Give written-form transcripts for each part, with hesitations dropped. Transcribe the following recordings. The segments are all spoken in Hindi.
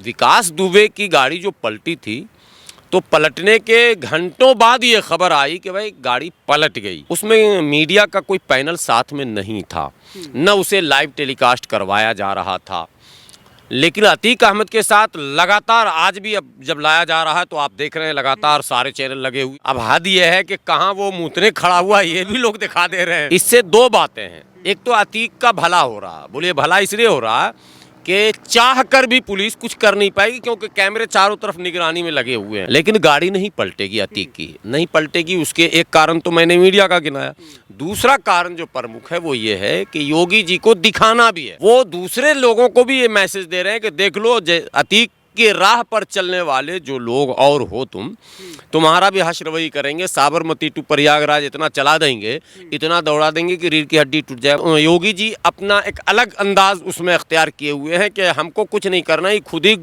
विकास दुबे की गाड़ी जो पलटी थी, तो पलटने के घंटों बाद ये खबर आई कि भाई गाड़ी पलट गई। उसमें मीडिया का कोई पैनल साथ में नहीं था, न उसे लाइव टेलीकास्ट करवाया जा रहा था। लेकिन अतीक अहमद के साथ लगातार आज भी अब जब लाया जा रहा है तो आप देख रहे हैं लगातार सारे चैनल लगे हुए। अब हद यह है कि कहाँ वो मुँहतने खड़ा हुआ ये भी लोग दिखा दे रहे हैं। इससे दो बातें हैं, एक तो अतीक का भला हो रहा, बोलिए भला इसलिए हो रहा है कि चाह कर भी पुलिस कुछ कर नहीं पाएगी क्योंकि कैमरे चारों तरफ निगरानी में लगे हुए हैं। लेकिन गाड़ी नहीं पलटेगी, अतीक की नहीं पलटेगी। उसके एक कारण तो मैंने मीडिया का गिनाया, दूसरा कारण जो प्रमुख है वो ये है कि योगी जी को दिखाना भी है। वो दूसरे लोगों को भी ये मैसेज दे रहे हैं कि देख लो, अतीक के राह पर चलने वाले जो लोग और हो तुम्हारा भी हश्र वही करेंगे। साबरमती टू प्रयागराज इतना चला देंगे, इतना दौड़ा देंगे कि रीढ़ की हड्डी टूट जाए। योगी जी अपना एक अलग अंदाज उसमें अख्तियार किए हुए हैं कि हमको कुछ नहीं करना, ही खुद ही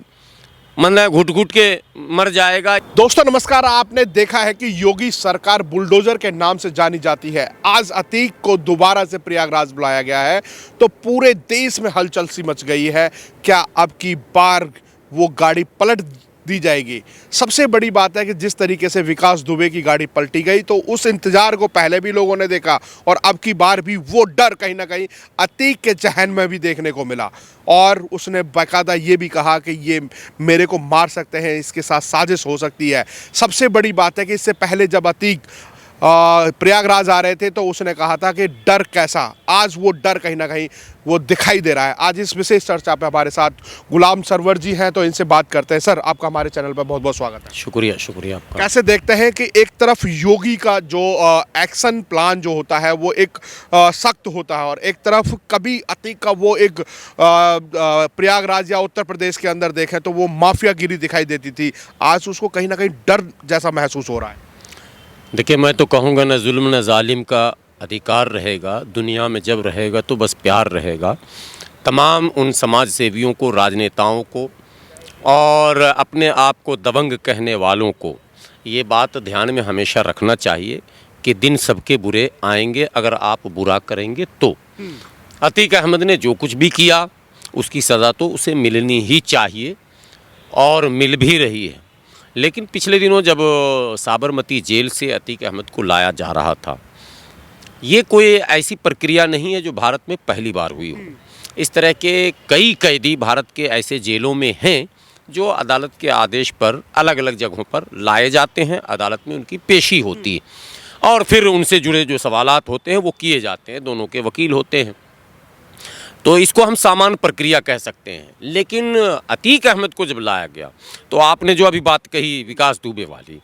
मतलब घुट घुट के मर जाएगा। दोस्तों नमस्कार, आपने देखा है कि योगी सरकार बुलडोजर के नाम से जानी जाती है। आज अतीक को दोबारा से प्रयागराज बुलाया गया है तो पूरे देश में हलचल सी मच गई है। क्या अब की बार वो गाड़ी पलट दी जाएगी? सबसे बड़ी बात है कि जिस तरीके से विकास दुबे की गाड़ी पलटी गई तो उस इंतजार को पहले भी लोगों ने देखा और अब की बार भी वो डर कहीं ना कहीं अतीक के जहन में भी देखने को मिला। और उसने बाकायदा ये भी कहा कि ये मेरे को मार सकते हैं, इसके साथ साजिश हो सकती है। सबसे बड़ी बात है कि इससे पहले जब अतीक प्रयागराज आ रहे थे तो उसने कहा था कि डर कैसा, आज वो डर कहीं ना कहीं वो दिखाई दे रहा है। आज इस विशेष चर्चा पे हमारे साथ गुलाम सरवर जी हैं तो इनसे बात करते हैं। सर, आपका हमारे चैनल पर बहुत बहुत स्वागत है। शुक्रिया शुक्रिया आपका। कैसे देखते हैं कि एक तरफ योगी का जो एक्शन प्लान जो होता है वो एक सख्त होता है और एक तरफ कभी अतीक का वो एक प्रयागराज या उत्तर प्रदेश के अंदर देखें तो वो माफियागिरी दिखाई देती थी। आज उसको कहीं ना कहीं डर जैसा महसूस हो रहा है। देखिए, मैं तो कहूँगा न जुल्म न जालिम का अधिकार रहेगा, दुनिया में जब रहेगा तो बस प्यार रहेगा। तमाम उन समाज सेवियों को, राजनेताओं को और अपने आप को दबंग कहने वालों को ये बात ध्यान में हमेशा रखना चाहिए कि दिन सबके बुरे आएंगे अगर आप बुरा करेंगे तो। अतीक अहमद ने जो कुछ भी किया उसकी सज़ा तो उसे मिलनी ही चाहिए और मिल भी रही है। लेकिन पिछले दिनों जब साबरमती जेल से अतीक अहमद को लाया जा रहा था, ये कोई ऐसी प्रक्रिया नहीं है जो भारत में पहली बार हुई हो। इस तरह के कई कैदी भारत के ऐसे जेलों में हैं जो अदालत के आदेश पर अलग अलग जगहों पर लाए जाते हैं, अदालत में उनकी पेशी होती है और फिर उनसे जुड़े जो सवालात होते हैं वो किए जाते हैं, दोनों के वकील होते हैं। तो इसको हम सामान्य प्रक्रिया कह सकते हैं। लेकिन अतीक अहमद को जब लाया गया तो आपने जो अभी बात कही विकास दुबे वाली,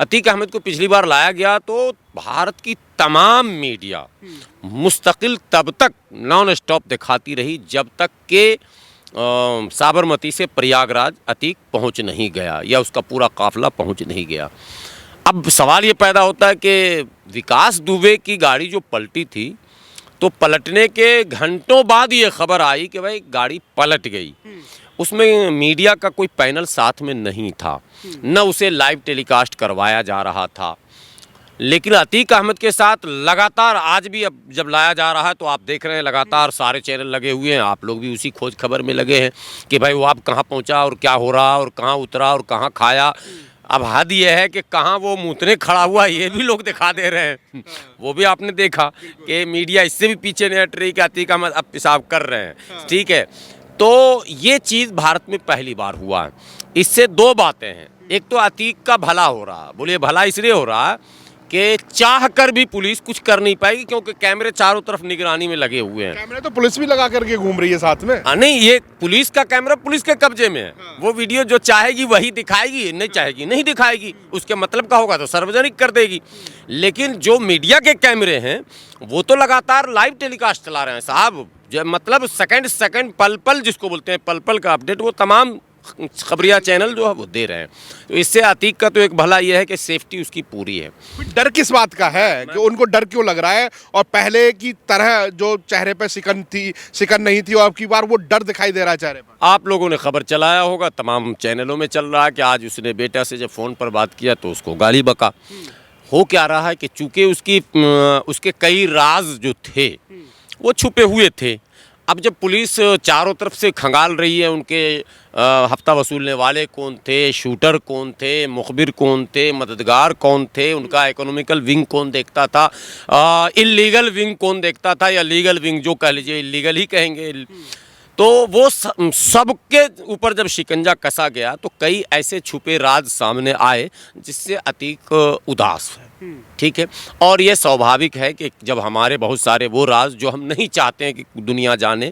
अतीक अहमद को पिछली बार लाया गया तो भारत की तमाम मीडिया मुस्तकिल तब तक नॉन स्टॉप दिखाती रही जब तक कि साबरमती से प्रयागराज अतीक पहुंच नहीं गया या उसका पूरा काफिला पहुंच नहीं गया। अब सवाल ये पैदा होता है कि विकास दुबे की गाड़ी जो पलटी थी तो पलटने के घंटों बाद ये खबर आई कि भाई गाड़ी पलट गई। उसमें मीडिया का कोई पैनल साथ में नहीं था, न उसे लाइव टेलीकास्ट करवाया जा रहा था। लेकिन अतीक अहमद के साथ लगातार आज भी अब जब लाया जा रहा है तो आप देख रहे हैं लगातार सारे चैनल लगे हुए हैं। आप लोग भी उसी खोज खबर में लगे हैं कि भाई वो आप कहाँ पहुँचा और क्या हो रहा और कहाँ उतरा और कहाँ खाया। अब हद यह है कि कहाँ वो मुँहतने खड़ा हुआ ये भी लोग दिखा दे रहे हैं। वो भी आपने देखा कि मीडिया इससे भी पीछे नहीं हट रही कि अतीक अहमद अब पेशाब कर रहे हैं। ठीक है, तो ये चीज़ भारत में पहली बार हुआ है। इससे दो बातें हैं, एक तो अतीक का भला हो रहा, बोलिए भला इसलिए हो रहा है कि चाह कर भी पुलिस कुछ कर नहीं पाएगी क्योंकि कैमरे चारों तरफ निगरानी में लगे हुए हैं। कैमरे तो पुलिस भी लगा करके घूम रही है साथ में। नहीं, ये पुलिस का कैमरा पुलिस के कब्जे में है। वो वीडियो जो चाहेगी वही दिखाएगी, नहीं चाहेगी नहीं दिखाएगी। उसके मतलब का होगा तो सार्वजनिक कर देगी। लेकिन जो मीडिया के कैमरे हैं वो तो लगातार लाइव टेलीकास्ट चला रहे हैं साहब। जो मतलब सेकंड सेकंड पल पल जिसको बोलते हैं पल पल का अपडेट वो तमाम खबरिया चैनल जो है वो दे रहे हैं। तो इससे अतीक का तो एक भला ये है कि सेफ्टी उसकी पूरी है। डर किस बात का है कि उनको डर क्यों लग रहा है और पहले की तरह जो चेहरे पे सिकन नहीं थी और अब की बार वो डर दिखाई दे रहा है चेहरे पर? आप लोगों ने खबर चलाया होगा, तमाम चैनलों में चल रहा है कि आज उसने बेटा से जब फ़ोन पर बात किया तो उसको गाली बका। हो क्या रहा है कि चूँकि उसके कई राज जो थे वो छुपे हुए थे अब जब पुलिस चारों तरफ से खंगाल रही है उनके हफ्ता वसूलने वाले कौन थे, शूटर कौन थे, मुखबिर कौन थे, मददगार कौन थे, उनका इकोनॉमिकल विंग कौन देखता था, इल्लीगल विंग कौन देखता था, या लीगल विंग जो कह लीजिए, इल्लीगल ही कहेंगे, तो वो सबके ऊपर जब शिकंजा कसा गया तो कई ऐसे छुपे राज सामने आए जिससे अतीक उदास है। ठीक है, और ये स्वाभाविक है कि जब हमारे बहुत सारे वो राज जो हम नहीं चाहते हैं कि दुनिया जाने,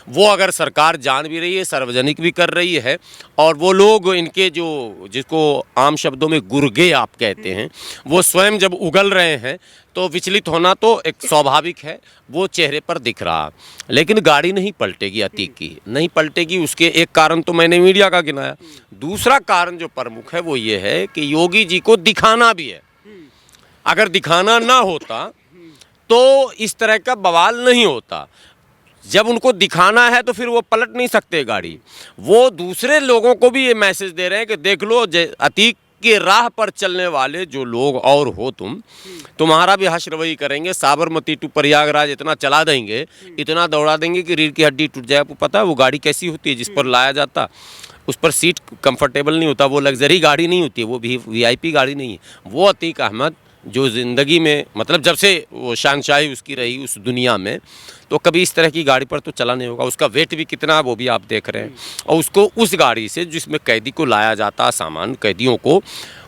वो अगर सरकार जान भी रही है, सार्वजनिक भी कर रही है, और वो लोग इनके जो जिसको आम शब्दों में गुर्गे आप कहते हैं, वो स्वयं जब उगल रहे हैं तो विचलित होना तो एक स्वाभाविक है, वो चेहरे पर दिख रहा। लेकिन गाड़ी नहीं पलटेगी, अतीक की नहीं पलटेगी। उसके एक कारण तो मैंने मीडिया का गिनाया, दूसरा कारण जो प्रमुख है वो ये है कि योगी जी को दिखाना भी है। अगर दिखाना ना होता तो इस तरह का बवाल नहीं होता। जब उनको दिखाना है तो फिर वो पलट नहीं सकते गाड़ी। वो दूसरे लोगों को भी ये मैसेज दे रहे हैं कि देख लो, अतीक के राह पर चलने वाले जो लोग और हो, तुम्हारा भी हश्र वही करेंगे। साबरमती टू प्रयागराज इतना चला देंगे, इतना दौड़ा देंगे कि रीढ़ की हड्डी टूट जाए। आपको पता है वो गाड़ी कैसी होती है जिस पर लाया जाता, उस पर सीट कंफर्टेबल नहीं होता, वो लग्जरी गाड़ी नहीं होती है, वो भी VIP गाड़ी नहीं है। वो अतीक अहमद जो ज़िंदगी में, मतलब जब से वो शानशाही उसकी रही उस दुनिया में, तो कभी इस तरह की गाड़ी पर तो चला नहीं होगा। उसका वेट भी कितना है वो भी आप देख रहे हैं। और उसको उस गाड़ी से जिसमें कैदी को लाया जाता, सामान कैदियों को,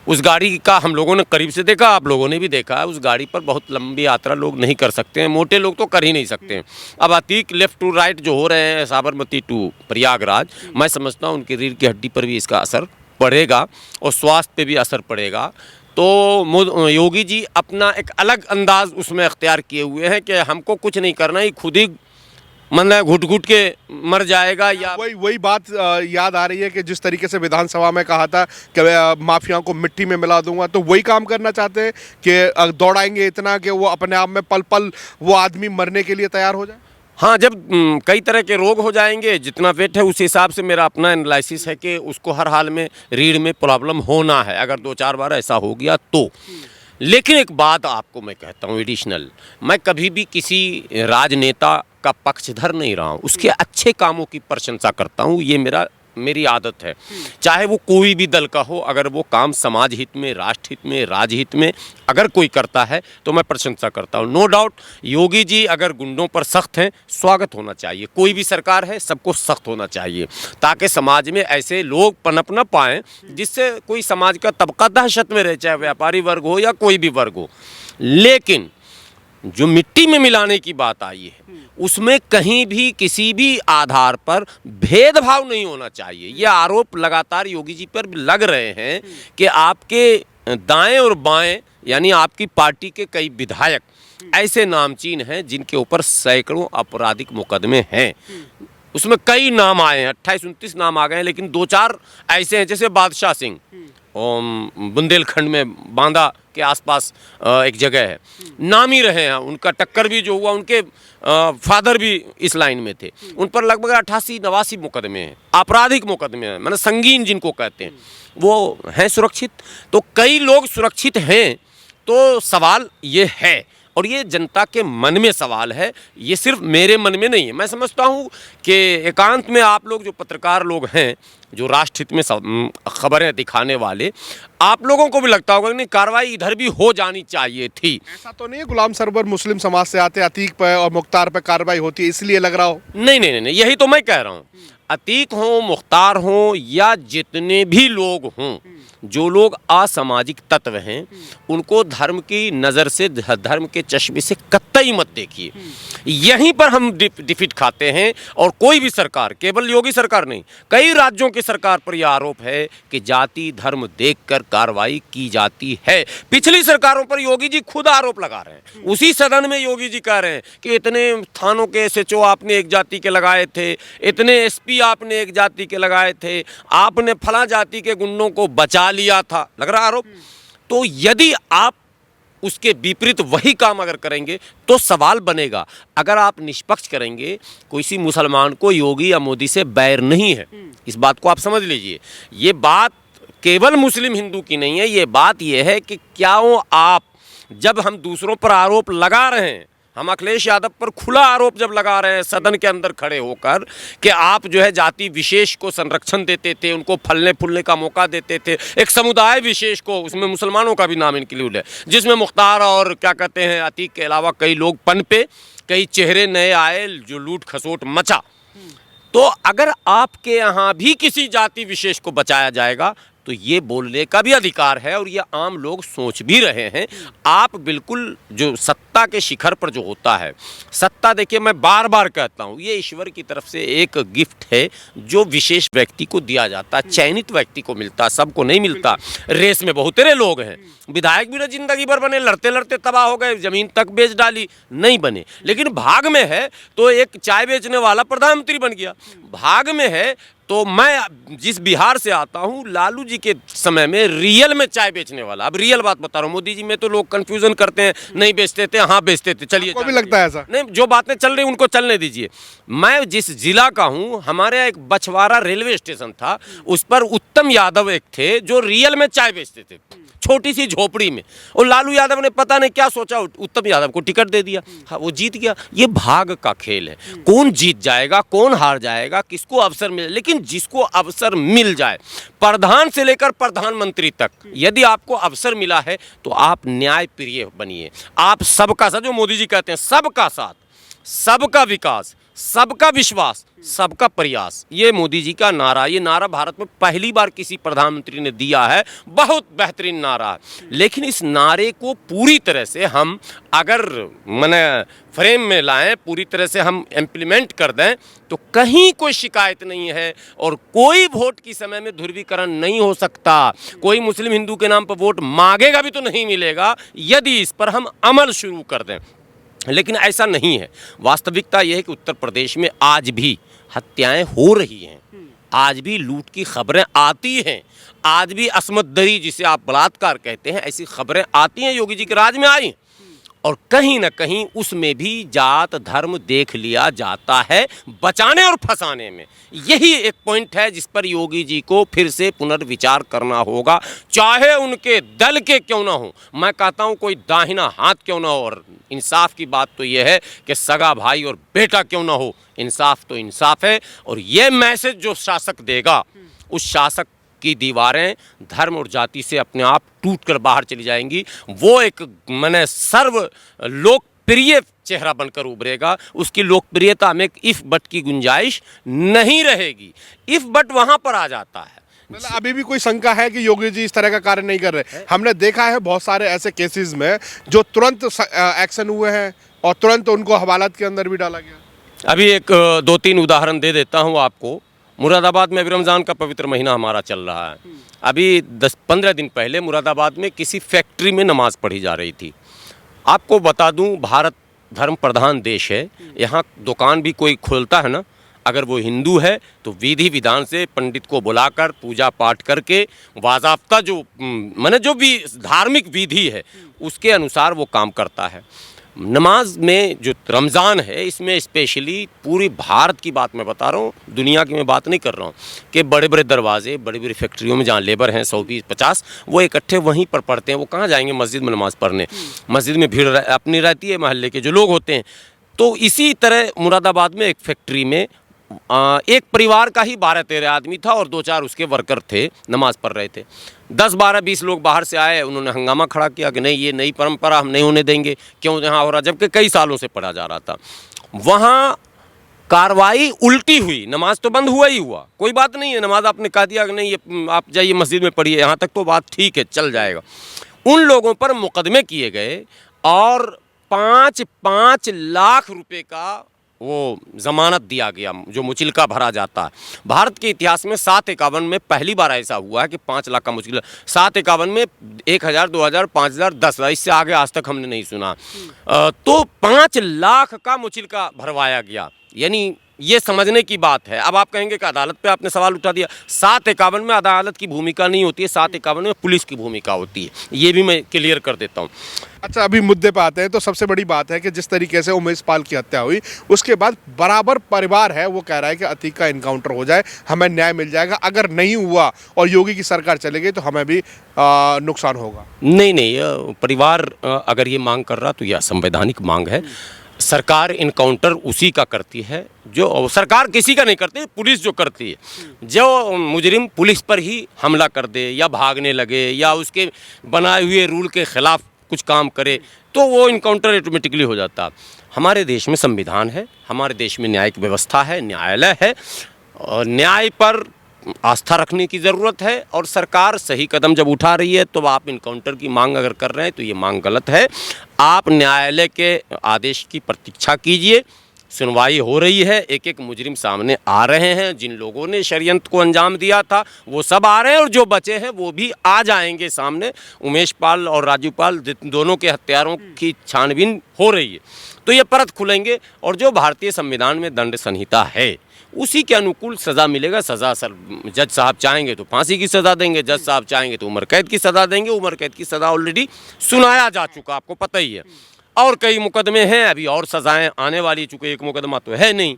उस गाड़ी का हम लोगों ने करीब से देखा, आप लोगों ने भी देखा है। उस गाड़ी पर बहुत लंबी यात्रा लोग नहीं कर सकते हैं, मोटे लोग तो कर ही नहीं सकते हैं। अब अतीक लेफ़्ट टू राइट जो हो रहे हैं साबरमती टू प्रयागराज, मैं समझता हूँ उनकी रीढ़ की हड्डी पर भी इसका असर पड़ेगा और स्वास्थ्य पे भी असर पड़ेगा। तो योगी जी अपना एक अलग अंदाज उसमें अख्तियार किए हुए हैं कि हमको कुछ नहीं करना, ही खुद ही मतलब घुट घुट के मर जाएगा। या वही बात याद आ रही है कि जिस तरीके से विधानसभा में कहा था कि माफियाओं को मिट्टी में मिला दूंगा, तो वही काम करना चाहते हैं कि दौड़ाएंगे इतना कि वो अपने आप में पल पल वो आदमी मरने के लिए तैयार हो जाए। हाँ, जब कई तरह के रोग हो जाएंगे, जितना वेट है उस हिसाब से मेरा अपना एनालिसिस है कि उसको हर हाल में रीढ़ में प्रॉब्लम होना है, अगर 2-4 बार ऐसा हो गया तो। लेकिन एक बात आपको मैं कहता हूँ एडिशनल, मैं कभी भी किसी राजनेता का पक्षधर नहीं रहा हूँ, उसके अच्छे कामों की प्रशंसा करता हूँ, ये मेरी आदत है। चाहे वो कोई भी दल का हो, अगर वो काम समाज हित में, राष्ट्र हित में, राजहित में अगर कोई करता है तो मैं प्रशंसा करता हूँ। नो डाउट योगी जी अगर गुंडों पर सख्त हैं, स्वागत होना चाहिए। कोई भी सरकार है, सबको सख्त होना चाहिए ताकि समाज में ऐसे लोग पनप न पाएँ जिससे कोई समाज का तबका दहशत में रहे, चाहे व्यापारी वर्ग हो या कोई भी वर्ग हो। लेकिन जो मिट्टी में मिलाने की बात आई है, उसमें कहीं भी किसी भी आधार पर भेदभाव नहीं होना चाहिए। ये आरोप लगातार योगी जी पर लग रहे हैं कि आपके दाएं और बाएं, यानी आपकी पार्टी के कई विधायक ऐसे नामचीन हैं जिनके ऊपर सैकड़ों आपराधिक मुकदमे हैं। उसमें कई नाम आए हैं, 28-29 नाम आ गए हैं, लेकिन 2-4 ऐसे हैं जैसे बादशाह सिंह, बुंदेलखंड में बांदा के आसपास एक जगह है, नाम ही रहे हैं। उनका टक्कर भी जो हुआ, उनके फादर भी इस लाइन में थे, उन पर लगभग 88-89 मुकदमे हैं, आपराधिक मुकदमे हैं, मतलब संगीन जिनको कहते हैं, वो हैं सुरक्षित। तो कई लोग सुरक्षित हैं, तो सवाल ये है, और ये जनता के मन में सवाल है, ये सिर्फ मेरे मन में नहीं है। मैं समझता हूँ कि एकांत में आप लोग जो पत्रकार लोग हैं, जो राष्ट्रहित में खबरें दिखाने वाले, आप लोगों को भी लगता होगा कि नहीं, कार्रवाई इधर भी हो जानी चाहिए थी। ऐसा तो नहीं है गुलाम सरवर मुस्लिम समाज से आते, अतीक पे और मुख्तार पे कार्रवाई होती है इसलिए लग रहा हो? नहीं नहीं नहीं, यही तो मैं कह रहा हूँ। अतीक हों, मुख्तार हों, या जितने भी लोग हों, जो लोग असामाजिक तत्व हैं, उनको धर्म की नज़र से, धर्म के चश्मे से कतई मत देखिए। यहीं पर हम डिफीट खाते हैं। और कोई भी सरकार, केवल योगी सरकार नहीं, कई राज्यों की सरकार पर यह आरोप है कि जाति धर्म देखकर कार्रवाई की जाती है। पिछली सरकारों पर योगी जी खुद आरोप लगा रहे हैं। उसी सदन में योगी जी कह रहे हैं कि इतने थानों के SHO आपने एक जाति के लगाए थे, इतने SP आपने एक जाति के लगाए थे, आपने फला जाति के गुंडों को बचा लिया था, लग रहा आरोप। तो यदि आप उसके विपरीत वही काम अगर करेंगे तो सवाल बनेगा। अगर आप निष्पक्ष करेंगे, किसी मुसलमान को योगी या मोदी से बैर नहीं है, इस बात को आप समझ लीजिए। ये बात केवल मुस्लिम हिंदू की नहीं है, ये बात ये है कि क्या आप, जब हम दूसरों पर आरोप लगा रहे हैं, हम अखिलेश यादव पर खुला आरोप जब लगा रहे हैं सदन के अंदर खड़े होकर कि आप जो है जाति विशेष को संरक्षण देते थे, उनको फलने फूलने का मौका देते थे, एक समुदाय विशेष को, उसमें मुसलमानों का भी नाम इंक्लूड है, जिसमें मुख्तार और क्या कहते हैं अतीक के अलावा कई लोग पनपे, कई चेहरे नए आए, जो लूट खसोट मचा। तो अगर आपके यहाँ भी किसी जाति विशेष को बचाया जाएगा तो ये बोलने का भी अधिकार है, और ये आम लोग सोच भी रहे हैं। आप बिल्कुल जो सत्ता के शिखर पर जो होता है, सत्ता देखिए मैं बार बार कहता हूँ ये ईश्वर की तरफ से एक गिफ्ट है जो विशेष व्यक्ति को दिया जाता है, चयनित व्यक्ति को मिलता, सबको नहीं मिलता। रेस में बहुत तेरे लोग हैं, विधायक भी जिंदगी भर बने, लड़ते लड़ते तबाह हो गए, जमीन तक बेच डाली, नहीं बने। लेकिन भाग में है तो एक चाय बेचने वाला प्रधानमंत्री बन गया, भाग में है तो मैं जिस बिहार से आता हूँ, लालू जी के समय में रियल में चाय बेचने वाला, अब रियल बात बता रहा हूँ, मोदी जी में तो लोग कंफ्यूजन करते हैं, नहीं बेचते थे, हाँ बेचते थे, चलिए को भी लगता है ऐसा नहीं, जो बातें चल रही उनको चलने दीजिए। मैं जिस जिला का हूँ, हमारे यहाँ एक बछवाड़ा रेलवे स्टेशन था, उस पर उत्तम यादव एक थे जो रियल में चाय बेचते थे, छोटी सी झोपड़ी में, और लालू यादव ने पता नहीं क्या सोचा, उत्तम यादव को टिकट दे दिया, हाँ वो जीत गया। ये भाग का खेल है, कौन जीत जाएगा कौन हार जाएगा, किसको अवसर मिले, लेकिन जिसको अवसर मिल जाए, प्रधान से लेकर प्रधानमंत्री तक, यदि आपको अवसर मिला है तो आप न्याय प्रिय बनिए। आप सबका साथ, जो मोदी जी कहते हैं सबका साथ, सबका विकास, सबका विश्वास, सबका प्रयास, ये मोदी जी का नारा, ये नारा भारत में पहली बार किसी प्रधानमंत्री ने दिया है, बहुत बेहतरीन नारा है। लेकिन इस नारे को पूरी तरह से हम अगर माने फ्रेम में लाएं, पूरी तरह से हम इम्प्लीमेंट कर दें तो कहीं कोई शिकायत नहीं है, और कोई वोट की समय में ध्रुवीकरण नहीं हो सकता, कोई मुस्लिम हिंदू के नाम पर वोट मांगेगा भी तो नहीं मिलेगा यदि इस पर हम अमल शुरू कर दें। लेकिन ऐसा नहीं है, वास्तविकता यह है कि उत्तर प्रदेश में आज भी हत्याएं हो रही हैं, आज भी लूट की खबरें आती हैं, आज भी असमत दरी जिसे आप बलात्कार कहते हैं, ऐसी खबरें आती हैं, योगी जी के राज में आई, और कहीं ना कहीं उसमें भी जात धर्म देख लिया जाता है बचाने और फंसाने में। यही एक पॉइंट है जिस पर योगी जी को फिर से पुनर्विचार करना होगा, चाहे उनके दल के क्यों ना हो, मैं कहता हूं कोई दाहिना हाथ क्यों ना हो। और इंसाफ की बात तो यह है कि सगा भाई और बेटा क्यों ना हो, इंसाफ तो इंसाफ है। और यह मैसेज जो शासक देगा, उस शासक की दीवारें धर्म और जाति से अपने आप टूटकर बाहर चली जाएंगी, वो एक माने सर्व लोकप्रिय चेहरा बनकर उभरेगा, उसकी लोकप्रियता में इफ बट की गुंजाइश नहीं रहेगी। इफ बट वहां पर आ जाता है। मतलब अभी भी कोई शंका है कि योगी जी इस तरह का कार्य नहीं कर रहे? हमने देखा है बहुत सारे ऐसे केसेस में जो तुरंत एक्शन हुए हैं और तुरंत उनको हवालात के अंदर भी डाला गया। अभी एक 2-3 उदाहरण दे देता हूँ आपको। मुरादाबाद में अभी रमज़ान का पवित्र महीना हमारा चल रहा है। अभी 10-15 दिन पहले मुरादाबाद में किसी फैक्ट्री में नमाज़ पढ़ी जा रही थी। आपको बता दूं, भारत धर्म प्रधान देश है, यहाँ दुकान भी कोई खोलता है ना, अगर वो हिंदू है तो विधि विधान से पंडित को बुलाकर पूजा पाठ करके बाज़ाब्ता जो माने जो भी धार्मिक विधि है उसके अनुसार वो काम करता है। नमाज में जो रमज़ान है, इसमें स्पेशली पूरी भारत की बात मैं बता रहा हूँ, दुनिया की मैं बात नहीं कर रहा हूँ, कि बड़े बड़े दरवाजे, बड़ी बड़ी फैक्ट्रियों में जहाँ लेबर हैं 120-50, वो इकट्ठे वहीं पर पढ़ते हैं। वो कहाँ जाएंगे मस्जिद में नमाज़ पढ़ने, मस्जिद में भीड़ अपनी रहती है, महल्ले के जो लोग होते हैं। तो इसी तरह मुरादाबाद में एक फैक्ट्री में एक परिवार का ही 12-13 आदमी था और 2-4 उसके वर्कर थे, नमाज पढ़ रहे थे। 10-12-20 लोग बाहर से आए, उन्होंने हंगामा खड़ा किया कि नहीं, ये नई परंपरा हम नहीं होने देंगे, क्यों यहाँ हो रहा, जबकि कई सालों से पढ़ा जा रहा था। वहाँ कार्रवाई उल्टी हुई, नमाज तो बंद हुआ ही हुआ, कोई बात नहीं है, नमाज आपने कह दिया कि नहीं ये आप जाइए मस्जिद में पढ़िए, यहाँ तक तो बात ठीक है, चल जाएगा। उन लोगों पर मुकदमे किए गए और 5-5 लाख रुपए का वो ज़मानत दिया गया, जो मुचलका भरा जाता है। भारत के इतिहास में 751 में पहली बार ऐसा हुआ है कि 5 लाख का मुचलका, 751 में 1000, 2000, 5000, 10,000, इससे आगे आज तक हमने नहीं सुना। तो 5 लाख का मुचलका भरवाया गया, यानी ये समझने की बात है। अब आप कहेंगे कि अदालत पे आपने सवाल उठा दिया, 751 में अदालत की भूमिका नहीं होती है, 751 में पुलिस की भूमिका होती है, ये भी मैं क्लियर कर देता हूँ। अच्छा, अभी मुद्दे पे आते हैं। तो सबसे बड़ी बात है कि जिस तरीके से उमेश पाल की हत्या हुई, उसके बाद बराबर परिवार है वो कह रहा है कि अतीक का इनकाउंटर हो जाए, हमें न्याय मिल जाएगा। अगर नहीं हुआ और योगी की सरकार चले गई तो हमें भी नुकसान होगा। नहीं, परिवार अगर ये मांग कर रहा तो यह संवैधानिक मांग है। सरकार इनकाउंटर उसी का करती है जो सरकार किसी का नहीं करती, पुलिस जो करती है। जो मुजरिम पुलिस पर ही हमला कर दे या भागने लगे या उसके बनाए हुए रूल के ख़िलाफ़ कुछ काम करे तो वो इनकाउंटर ऑटोमेटिकली हो जाता है। हमारे देश में संविधान है, हमारे देश में न्यायिक व्यवस्था है, न्यायालय है और न्याय पर आस्था रखने की ज़रूरत है। और सरकार सही कदम जब उठा रही है तो आप इनकाउंटर की मांग अगर कर रहे हैं तो ये मांग गलत है। आप न्यायालय के आदेश की प्रतीक्षा कीजिए, सुनवाई हो रही है, एक एक मुजरिम सामने आ रहे हैं। जिन लोगों ने षड्यंत्र को अंजाम दिया था वो सब आ रहे हैं और जो बचे हैं वो भी आ जाएंगे सामने। उमेश पाल और राजू पाल दोनों के हत्यारों की छानबीन हो रही है तो ये परत खुलेंगे और जो भारतीय संविधान में दंड संहिता है उसी के अनुकूल सज़ा मिलेगा। सज़ा सर जज साहब चाहेंगे तो फांसी की सज़ा देंगे, जज साहब चाहेंगे तो उम्र कैद की सज़ा देंगे। उम्र कैद की सज़ा ऑलरेडी सुनाया जा चुका, आपको पता ही है। और कई मुकदमे हैं अभी और सज़ाएं आने वाली, चूँकि एक मुकदमा तो है नहीं।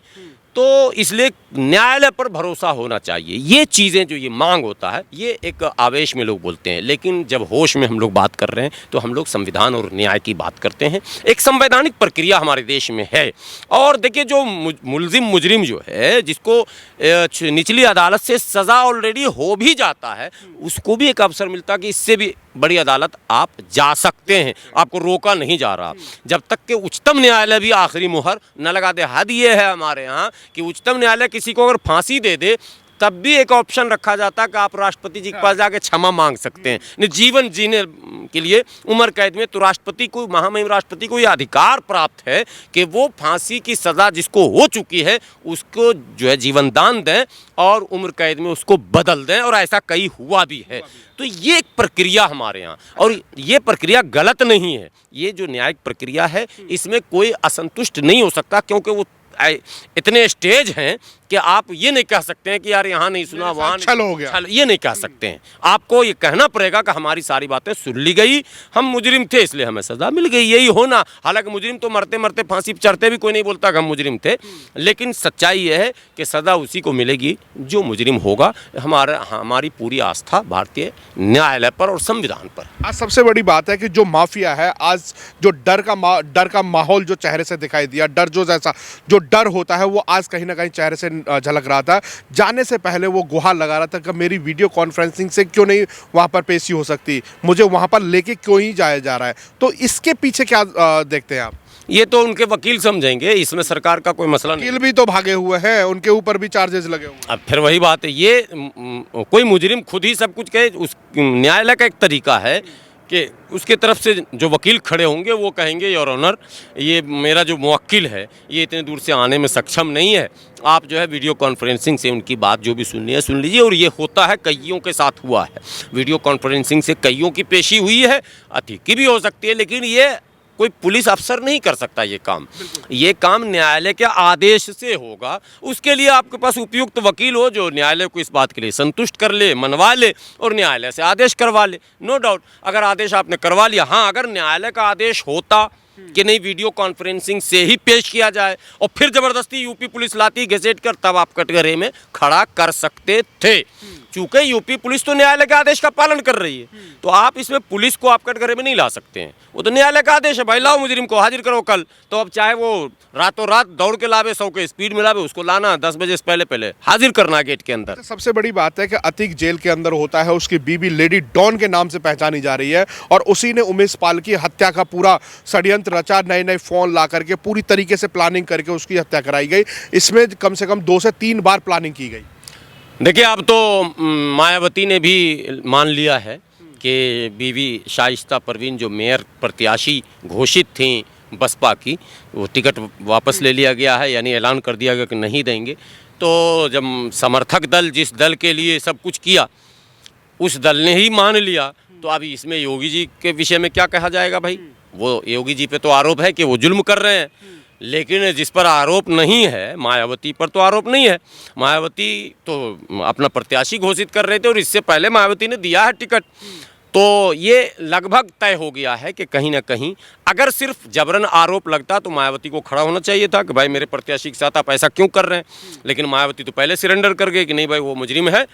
तो इसलिए न्यायालय पर भरोसा होना चाहिए। ये चीज़ें जो ये मांग होता है ये एक आवेश में लोग बोलते हैं, लेकिन जब होश में हम लोग बात कर रहे हैं तो हम लोग संविधान और न्याय की बात करते हैं। एक संवैधानिक प्रक्रिया हमारे देश में है। और देखिए जो मुजरिम जो है जिसको निचली अदालत से सज़ा ऑलरेडी हो भी जाता है उसको भी एक अवसर मिलता है कि इससे भी बड़ी अदालत आप जा सकते हैं, आपको रोका नहीं जा रहा। जब तक कि उच्चतम न्यायालय भी आखिरी मुहर न लगा दे। हद ये है हमारे यहाँ कि उच्चतम न्यायालय किसी को अगर फांसी दे दे तब भी एक ऑप्शन रखा जाता है कि आप राष्ट्रपति जी के पास जाके क्षमा मांग सकते हैं। नहीं, जीवन जीने के लिए उम्र कैद में तो राष्ट्रपति को, महामहिम राष्ट्रपति को यह अधिकार प्राप्त है कि वो फांसी की सज़ा जिसको हो चुकी है उसको जो है जीवन दान दें और उम्र कैद में उसको बदल दें। और ऐसा कई हुआ भी है। तो ये एक प्रक्रिया हमारे यहाँ, और ये प्रक्रिया गलत नहीं है। ये जो न्यायिक प्रक्रिया है इसमें कोई असंतुष्ट नहीं हो सकता, क्योंकि वो इतने स्टेज हैं कि आप ये नहीं कह सकते हैं कि यार यहाँ नहीं सुना वहाँ छल हो गया, ये नहीं कह सकते हैं। आपको ये कहना पड़ेगा कि हमारी सारी बातें सुन ली गई, हम मुजरिम थे इसलिए हमें सज़ा मिल गई। यही होना, हालांकि मुजरिम तो मरते मरते फांसी पर चढ़ते भी कोई नहीं बोलता कि हम मुजरिम थे, लेकिन सच्चाई यह है कि सज़ा उसी को मिलेगी जो मुजरिम होगा। हमारी पूरी आस्था भारतीय न्यायालय पर और संविधान पर। आज सबसे बड़ी बात है कि जो माफिया है, आज जो डर का माहौल जो चेहरे से दिखाई दिया, जो डर होता है वो आज कहीं ना कहीं चेहरे से झलक रहा था। जाने से पहले वो गुहार लगा रहा था कि मेरी वीडियो कॉन्फ्रेंसिंग से क्यों नहीं वहाँ पर पेशी हो सकती, मुझे वहाँ पर लेके क्यों ही जाया जा रहा है। तो इसके पीछे क्या देखते हैं आप? ये तो उनके वकील समझेंगे, इसमें सरकार का कोई मसला नहीं। वकील भी तो भागे हुए हैं, उनके ऊपर भी चार्जेस लगे हुए हैं। अब फिर वही बात है, ये कोई मुजरिम खुद ही सब कुछ कहे। उस न्यायालय का एक तरीका है कि उसके तरफ से जो वकील खड़े होंगे वो कहेंगे योर ऑनर, ये मेरा जो मुवक्किल है ये इतने दूर से आने में सक्षम नहीं है, आप जो है वीडियो कॉन्फ्रेंसिंग से उनकी बात जो भी सुननी है सुन लीजिए। और ये होता है, कईयों के साथ हुआ है, वीडियो कॉन्फ्रेंसिंग से कईयों की पेशी हुई है, अतीकी भी हो सकती है, लेकिन ये कोई पुलिस अफसर नहीं कर सकता ये काम। ये काम न्यायालय के आदेश से होगा। उसके लिए आपके पास उपयुक्त वकील हो जो न्यायालय को इस बात के लिए संतुष्ट कर ले, मनवा ले और न्यायालय से आदेश करवा ले। नो डाउट, अगर आदेश आपने करवा लिया, हाँ अगर न्यायालय का आदेश होता कि नहीं वीडियो कॉन्फ्रेंसिंग से ही पेश किया जाए और फिर ज़बरदस्ती यूपी पुलिस लाती गैजेट कर, तब आप कटघरे में खड़ा कर सकते थे। चूँकि यूपी पुलिस तो न्यायालय के आदेश का पालन कर रही है, तो आप इसमें पुलिस को आप कटघरे में नहीं ला सकते हैं। वो तो न्यायालय का आदेश है, भाई लाओ मुजरिम को हाजिर करो कल। तो अब चाहे वो रातों रात दौड़ के लावे, 100 के स्पीड में लावे, उसको लाना 10 बजे से पहले हाजिर करना गेट के अंदर। सबसे बड़ी बात है कि अतीक जेल के अंदर होता है, उसकी बीबी लेडी डॉन के नाम से पहचानी जा रही है और उसी ने उमेश पाल की हत्या का पूरा षड्यंत्र रचा, नए नए फ़ोन ला करके पूरी तरीके से प्लानिंग करके उसकी हत्या कराई गई। इसमें कम से कम 2 से 3 बार प्लानिंग की गई। देखिए, अब तो मायावती ने भी मान लिया है कि बीवी शाइस्ता परवीन जो मेयर प्रत्याशी घोषित थी बसपा की, वो टिकट वापस ले लिया गया है, यानी ऐलान कर दिया गया कि नहीं देंगे। तो जब समर्थक दल जिस दल के लिए सब कुछ किया उस दल ने ही मान लिया, तो अभी इसमें योगी जी के विषय में क्या कहा जाएगा भाई? वो योगी जी पे तो आरोप है कि वो जुल्म कर रहे हैं, लेकिन जिस पर आरोप नहीं है, मायावती पर तो आरोप नहीं है। मायावती तो अपना प्रत्याशी घोषित कर रहे थे और इससे पहले मायावती ने दिया है टिकट। तो ये लगभग तय हो गया है कि कहीं ना कहीं अगर सिर्फ जबरन आरोप लगता तो मायावती को खड़ा होना चाहिए था कि भाई मेरे प्रत्याशी के साथ आप ऐसा क्यों कर रहे हैं। लेकिन मायावती तो पहले सरेंडर कर गए कि नहीं भाई वो मुजरिम है,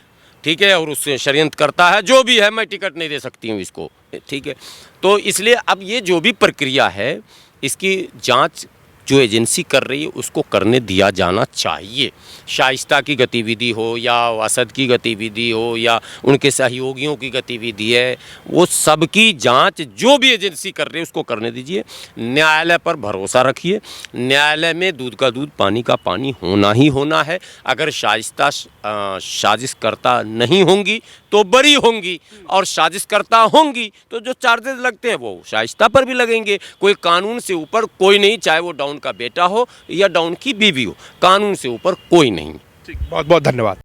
ठीक है, और उससे षड्यंत्र करता है, जो भी है, मैं टिकट नहीं दे सकती हूँ इसको, ठीक है। तो इसलिए अब ये जो भी प्रक्रिया है इसकी जांच जो एजेंसी कर रही है उसको करने दिया जाना चाहिए। शाइस्ता की गतिविधि हो या वसद की गतिविधि हो या उनके सहयोगियों की गतिविधि है, वो सबकी जांच जो भी एजेंसी कर रही है उसको करने दीजिए। न्यायालय पर भरोसा रखिए। न्यायालय में दूध का दूध पानी का पानी होना ही होना है। अगर शाइस्ता साजिशकर्ता नहीं होंगी तो बरी होंगी, और साजिशकर्ता होंगी तो जो चार्जेस लगते हैं वो शाइस्ता पर भी लगेंगे। कोई कानून से ऊपर कोई नहीं, चाहे वो डॉन का बेटा हो या डॉन की बीवी हो, कानून से ऊपर कोई नहीं। ठीक, बहुत बहुत धन्यवाद।